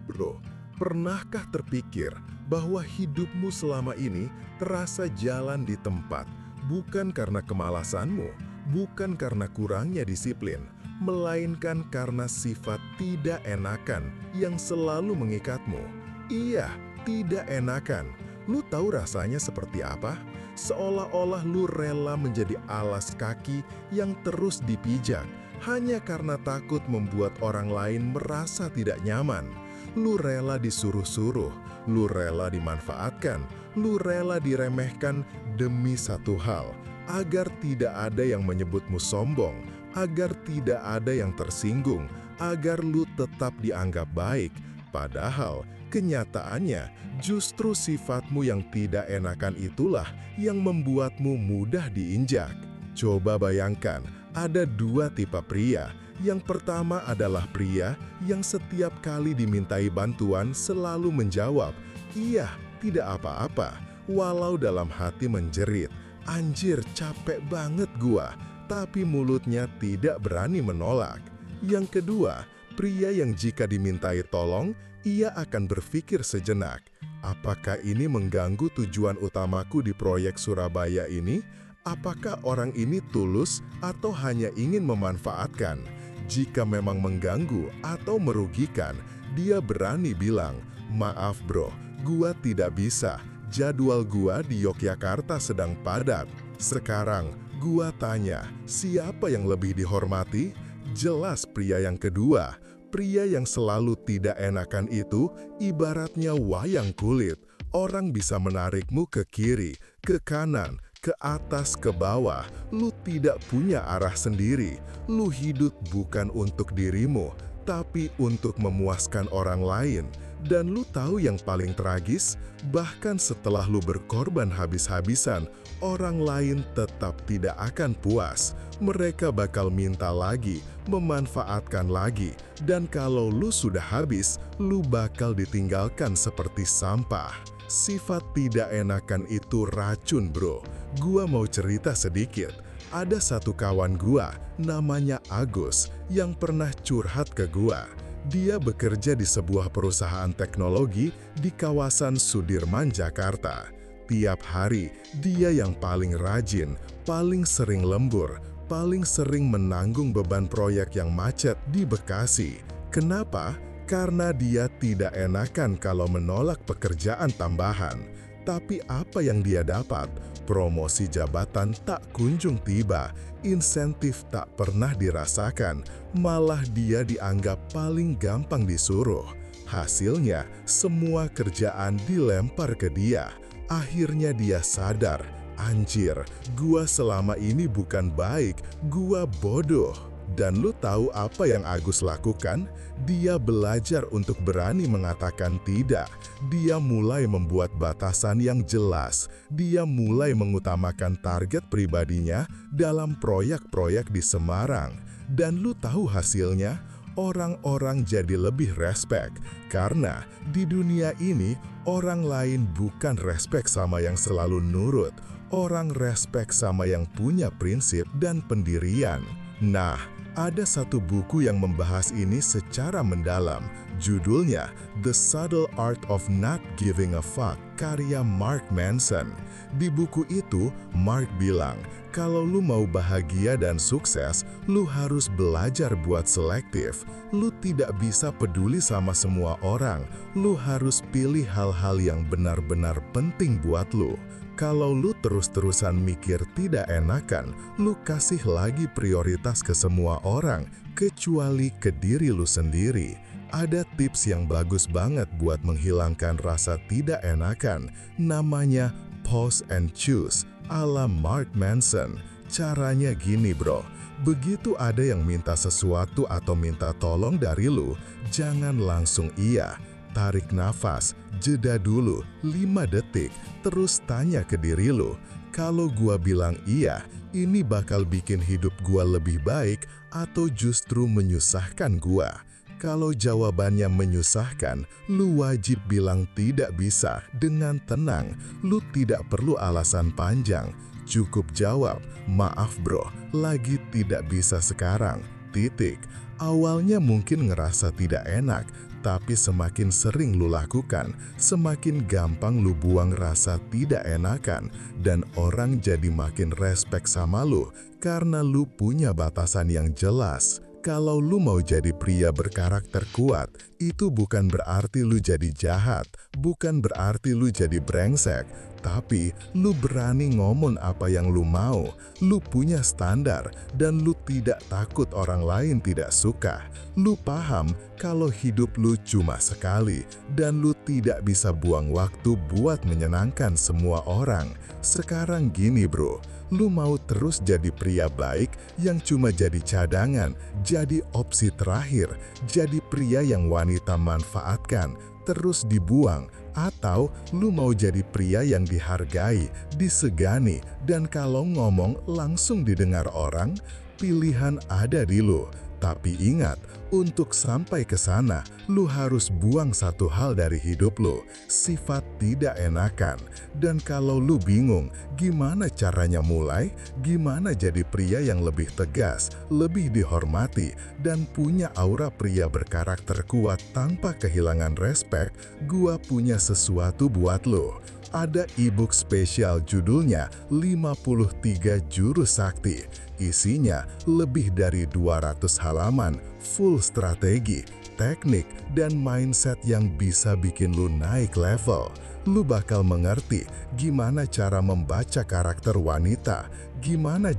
Bro, pernahkah terpikir bahwa hidupmu selama ini terasa jalan di tempat, bukan karena kemalasanmu, bukan karena kurangnya disiplin, melainkan karena sifat tidak enakan yang selalu mengikatmu? Iya, tidak enakan. Lu tahu rasanya seperti apa? Seolah-olah lu rela menjadi alas kaki yang terus dipijak, hanya karena takut membuat orang lain merasa tidak nyaman. Lu rela disuruh-suruh, lu rela dimanfaatkan, lu rela diremehkan demi satu hal, agar tidak ada yang menyebutmu sombong, agar tidak ada yang tersinggung, agar lu tetap dianggap baik. Padahal, kenyataannya justru sifatmu yang tidak enakan itulah yang membuatmu mudah diinjak. Coba bayangkan, ada dua tipe pria. Yang pertama adalah pria yang setiap kali dimintai bantuan selalu menjawab, "Iya, tidak apa-apa," walau dalam hati menjerit, "Anjir, capek banget gua," tapi mulutnya tidak berani menolak. Yang kedua, pria yang jika dimintai tolong, ia akan berpikir sejenak, "Apakah ini mengganggu tujuan utamaku di proyek Surabaya ini? Apakah orang ini tulus atau hanya ingin memanfaatkan?" Jika memang mengganggu atau merugikan, dia berani bilang, "Maaf bro, gua tidak bisa. Jadwal gua di Yogyakarta sedang padat." Sekarang, gua tanya, siapa yang lebih dihormati? Jelas pria yang kedua. Pria yang selalu tidak enakan itu ibaratnya wayang kulit. Orang bisa menarikmu ke kiri, ke kanan, ke atas, ke bawah. Lu tidak punya arah sendiri. Lu hidup bukan untuk dirimu, tapi untuk memuaskan orang lain. Dan lu tahu yang paling tragis? Bahkan setelah lu berkorban habis-habisan, orang lain tetap tidak akan puas. Mereka bakal minta lagi, memanfaatkan lagi. Dan kalau lu sudah habis, lu bakal ditinggalkan seperti sampah. Sifat tidak enakan itu racun bro. Gua mau cerita sedikit. Ada satu kawan gua, namanya Agus, yang pernah curhat ke gua. Dia bekerja di sebuah perusahaan teknologi di kawasan Sudirman, Jakarta. Tiap hari, dia yang paling rajin, paling sering lembur, paling sering menanggung beban proyek yang macet di Bekasi. Kenapa? Karena dia tidak enakan kalau menolak pekerjaan tambahan. Tapi apa yang dia dapat? Promosi jabatan tak kunjung tiba, insentif tak pernah dirasakan, malah dia dianggap paling gampang disuruh. Hasilnya, semua kerjaan dilempar ke dia. Akhirnya dia sadar, "Anjir, gua selama ini bukan baik, gua bodoh." Dan lu tahu apa yang Agus lakukan? Dia belajar untuk berani mengatakan tidak. Dia mulai membuat batasan yang jelas. Dia mulai mengutamakan target pribadinya dalam proyek-proyek di Semarang. Dan lu tahu hasilnya? Orang-orang jadi lebih respect. Karena di dunia ini, orang lain bukan respect sama yang selalu nurut. Orang respect sama yang punya prinsip dan pendirian. Nah, ada satu buku yang membahas ini secara mendalam. Judulnya The Subtle Art of Not Giving a Fuck, karya Mark Manson. Di buku itu, Mark bilang, kalau lu mau bahagia dan sukses, lu harus belajar buat selektif. Lu tidak bisa peduli sama semua orang. Lu harus pilih hal-hal yang benar-benar penting buat lu. Kalau lu terus-terusan mikir tidak enakan, lu kasih lagi prioritas ke semua orang, kecuali ke diri lu sendiri. Ada tips yang bagus banget buat menghilangkan rasa tidak enakan. Namanya pause and choose, ala Mark Manson. Caranya gini bro, begitu ada yang minta sesuatu atau minta tolong dari lu, jangan langsung iya. Tarik nafas, jeda dulu 5 detik, terus tanya ke diri lu, kalau gua bilang iya, ini bakal bikin hidup gua lebih baik atau justru menyusahkan gua? Kalau jawabannya menyusahkan, lu wajib bilang tidak bisa dengan tenang. Lu tidak perlu alasan panjang. Cukup jawab, "Maaf bro, lagi tidak bisa sekarang." Titik. Awalnya mungkin ngerasa tidak enak, Tapi semakin sering lu lakukan, semakin gampang lu buang rasa tidak enakan, dan orang jadi makin respek sama lu karena lu punya batasan yang jelas. Kalau lu mau jadi pria berkarakter kuat, itu bukan berarti lu jadi jahat, bukan berarti lu jadi brengsek, tapi lu berani ngomong apa yang lu mau, lu punya standar, dan lu tidak takut orang lain tidak suka. Lu paham kalau hidup lu cuma sekali, dan lu tidak bisa buang waktu buat menyenangkan semua orang. Sekarang gini bro, lu mau terus jadi pria baik yang cuma jadi cadangan, jadi opsi terakhir, jadi pria yang wanita manfaatkan, terus dibuang, atau lu mau jadi pria yang dihargai, disegani, dan kalau ngomong langsung didengar orang? Pilihan ada di lu. Tapi ingat, untuk sampai ke sana, lu harus buang satu hal dari hidup lu, sifat tidak enakan. Dan kalau lu bingung, gimana caranya mulai? Gimana jadi pria yang lebih tegas, lebih dihormati, dan punya aura pria berkarakter kuat tanpa kehilangan respek? Gua punya sesuatu buat lu. Ada e-book spesial judulnya 53 Jurus Sakti. Isinya lebih dari 200 halaman, full strategi, teknik, dan mindset yang bisa bikin lu naik level. Lu bakal mengerti gimana cara membaca karakter wanita, gimana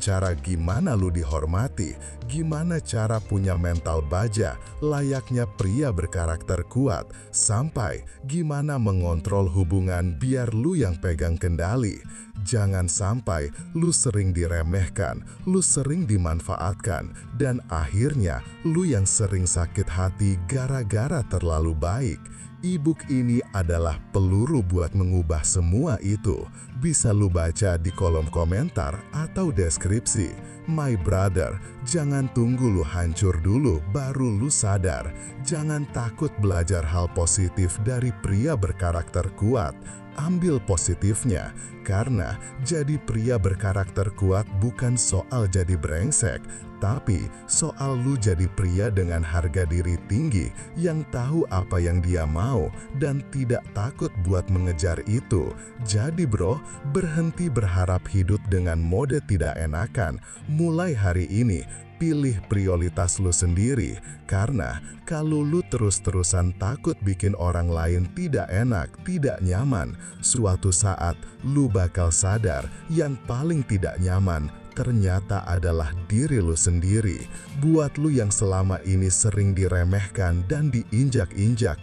lu dihormati, gimana cara punya mental baja layaknya pria berkarakter kuat, sampai gimana mengontrol hubungan biar lu yang pegang kendali. Jangan sampai lu sering diremehkan, lu sering dimanfaatkan, dan akhirnya lu yang sering sakit hati gara-gara terlalu baik. E-book ini adalah peluru buat mengubah semua itu. Bisa lu baca di kolom komentar atau deskripsi. My brother, jangan tunggu lu hancur dulu baru lu sadar. Jangan takut belajar hal positif dari pria berkarakter kuat. Ambil positifnya, karena jadi pria berkarakter kuat bukan soal jadi brengsek, tapi soal lu jadi pria dengan harga diri tinggi yang tahu apa yang dia mau dan tidak takut buat mengejar itu. Jadi bro, berhenti berharap hidup dengan mode tidak enakan. Mulai hari ini, pilih prioritas lu sendiri, karena kalau lu terus-terusan takut bikin orang lain tidak enak, tidak nyaman, suatu saat lu bakal sadar yang paling tidak nyaman ternyata adalah diri lu sendiri. Buat lu yang selama ini sering diremehkan dan diinjak-injak,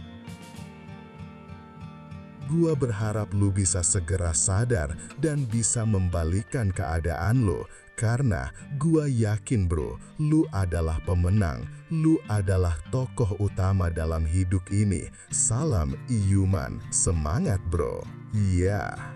gua berharap lu bisa segera sadar dan bisa membalikkan keadaan lu. Karena gua yakin bro, lu adalah pemenang, lu adalah tokoh utama dalam hidup ini. Salam Iyuman, semangat bro. Yeah.